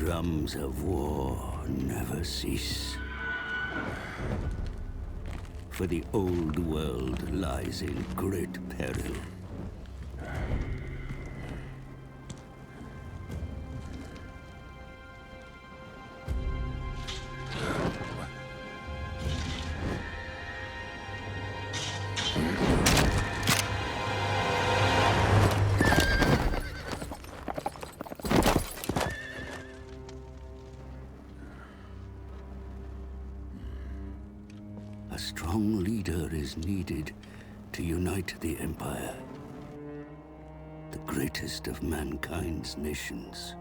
drums of war never cease. For the old world lies in great peril. A strong leader is needed to unite the Empire, the greatest of mankind's nations.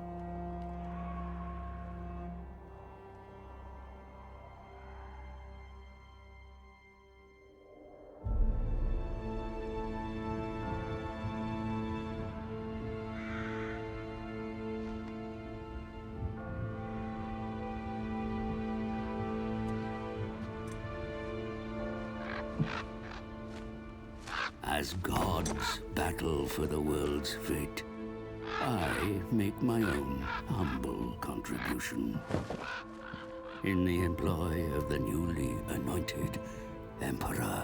As gods battle for the world's fate, I make my own humble contribution in the employ of the newly anointed Emperor.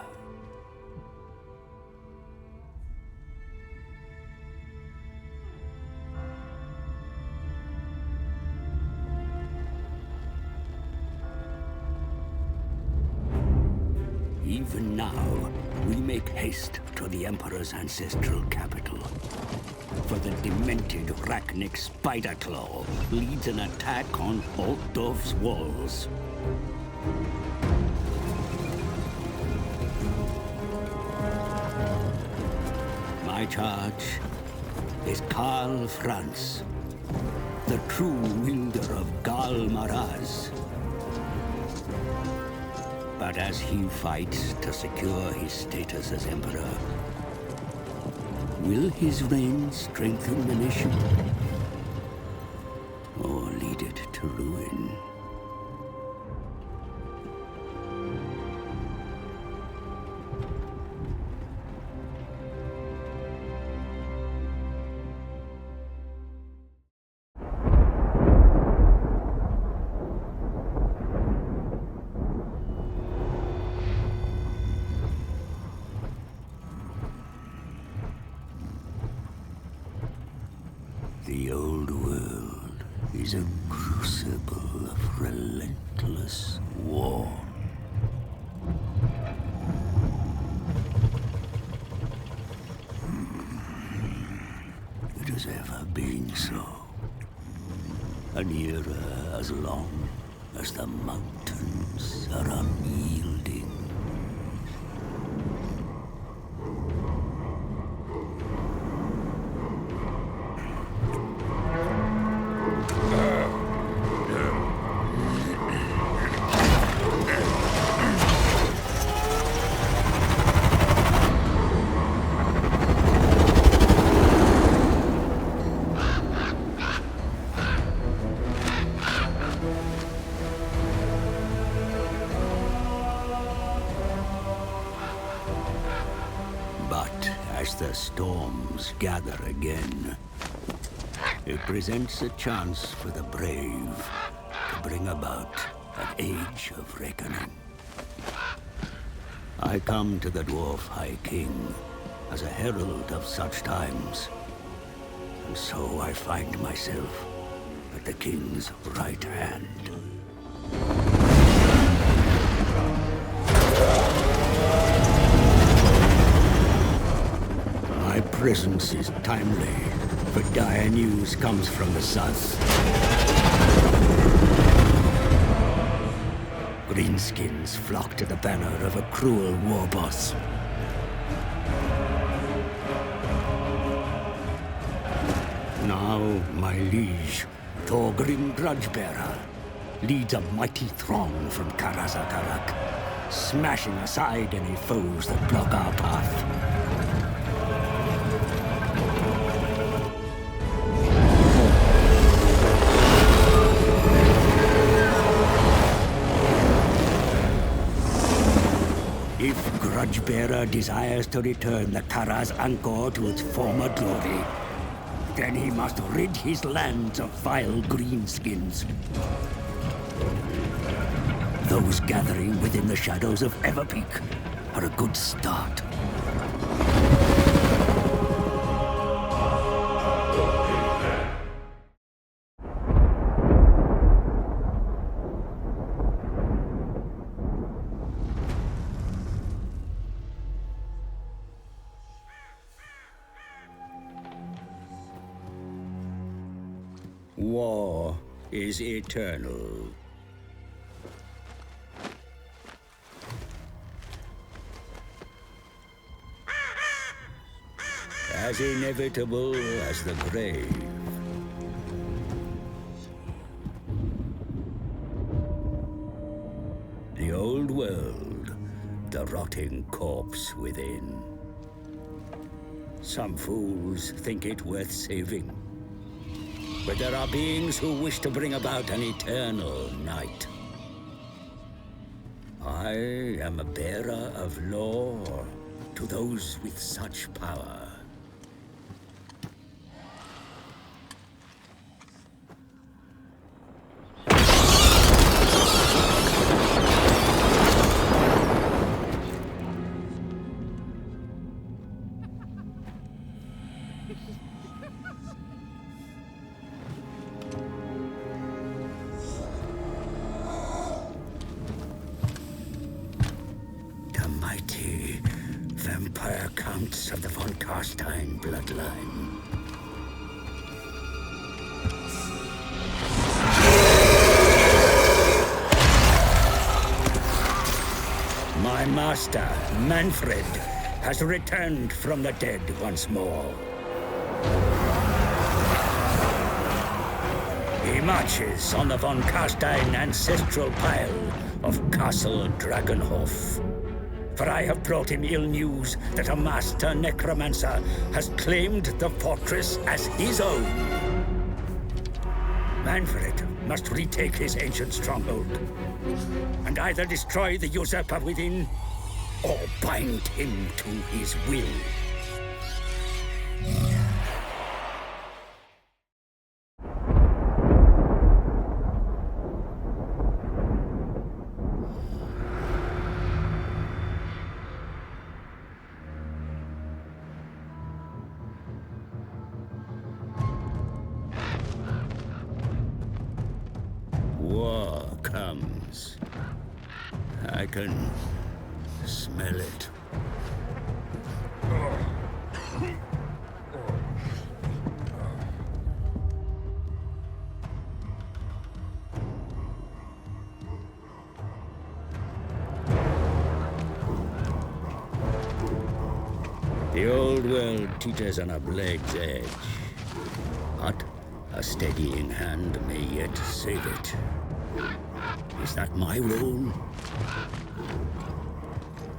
Even now, we make haste to the Emperor's ancestral capital. For the demented Rachnic Spiderclaw leads an attack on Altdorf's walls. My charge is Karl Franz, the true wielder of Gal Maraz. But as he fights to secure his status as Emperor, will his reign strengthen the nation? Or lead it to ruin? The old world is a crucible of relentless war. It has ever been so. An era as long as the mountains are unyielding. But as the storms gather again, it presents a chance for the brave to bring about an age of reckoning. I come to the Dwarf High King as a herald of such times, and so I find myself at the King's right hand. My presence is timely, for dire news comes from the south. Greenskins flock to the banner of a cruel war boss. Now, my liege, Thorgrim Grudgebearer, leads a mighty throng from Karazakarak, smashing aside any foes that block our path. If Grudgebearer desires to return the Karaz Angkor to its former glory, Then he must rid his lands of vile Greenskins. Those gathering within the shadows of Everpeak are a good start. War is eternal. As inevitable as the grave. The old world, the rotting corpse within. Some fools think it worth saving. But there are beings who wish to bring about an eternal night. I am a bearer of law to those with such power. Mighty vampire counts of the von Karstein bloodline. My master, Manfred, has returned from the dead once more. He marches on the von Karstein ancestral pile of Castle Dragonhof. For I have brought him ill news that a master necromancer has claimed the fortress as his own. Manfred must retake his ancient stronghold, and either destroy the usurper within, or bind him to his will. War comes. I can smell it. The old world teeters on a blade's edge, but a steadying hand may yet save it. Is that my role?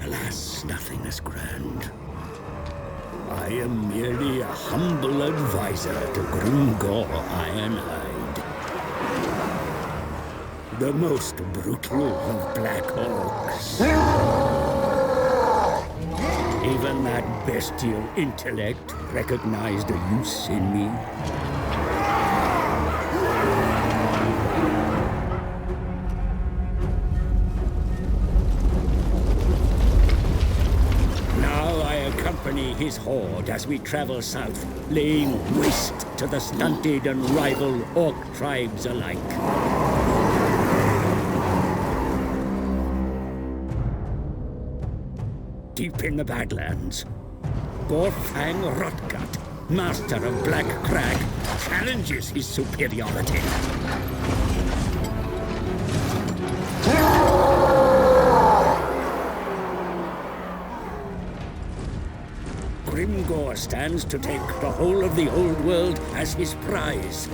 Alas, nothing as grand. I am merely a humble advisor to Grimgor Ironhide, the most brutal of Black Orcs. Even that bestial intellect recognized a use in me. His horde as we travel south, laying waste to the stunted and rival orc tribes alike. Deep in the Badlands, Gorfang Rotgut, master of Black Crag, challenges his superiority. Grimgor stands to take the whole of the old world as his prize.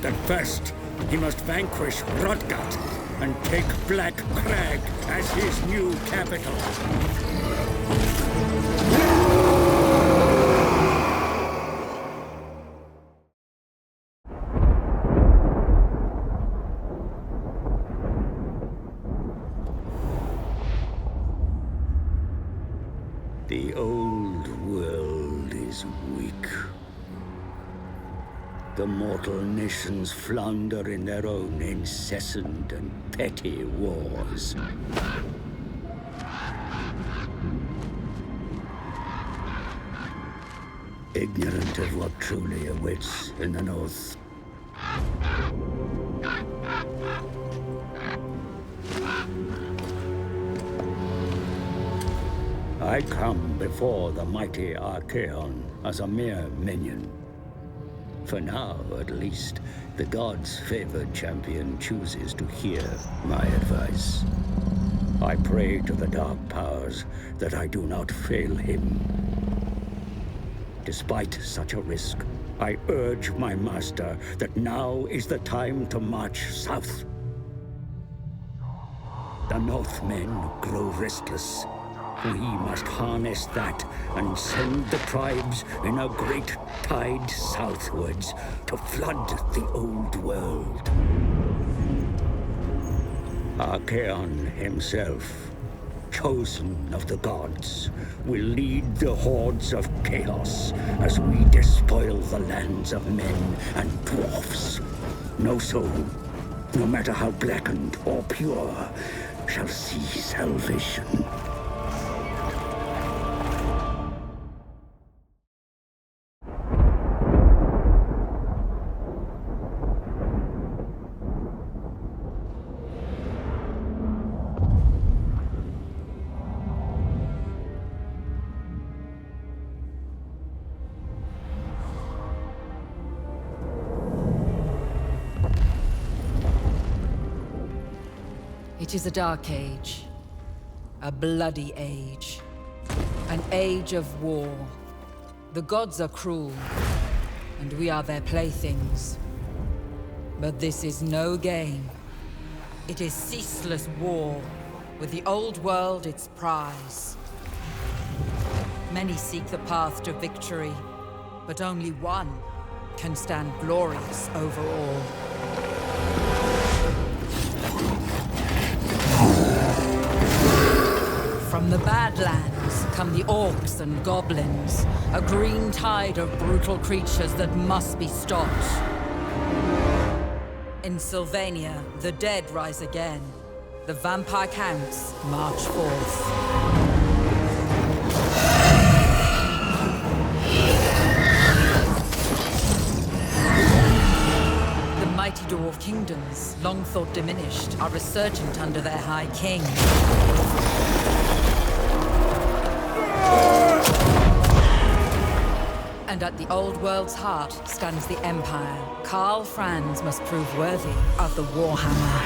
But first, he must vanquish Rotgut and take Black Crag as his new capital. The mortal nations flounder in their own incessant and petty wars. Ignorant of what truly awaits in the North. I come before the mighty Archaon as a mere minion. For now, at least, the gods' favored champion chooses to hear my advice. I pray to the dark powers that I do not fail him. Despite such a risk, I urge my master that now is the time to march south. The Northmen grow restless. We must harness that and send the tribes in a great tide southwards to flood the old world. Archaon himself, chosen of the gods, will lead the hordes of chaos as we despoil the lands of men and dwarfs. No soul, no matter how blackened or pure, shall see salvation. It is a dark age, a bloody age, an age of war. The gods are cruel, and we are their playthings. But this is no game. It is ceaseless war, with the old world its prize. Many seek the path to victory, but only one can stand glorious over all. From the Badlands come the orcs and goblins, a green tide of brutal creatures that must be stopped. In Sylvania, the dead rise again. The vampire counts march forth. The mighty dwarf kingdoms, long thought diminished, are resurgent under their high king. And at the old world's heart stands the Empire. Karl Franz must prove worthy of the Warhammer.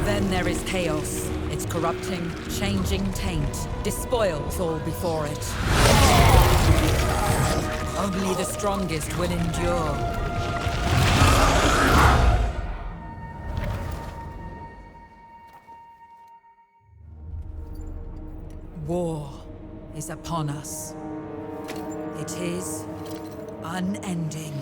Then there is chaos. Its corrupting, changing taint despoils all before it. Only the strongest will endure. War is upon us. It is unending.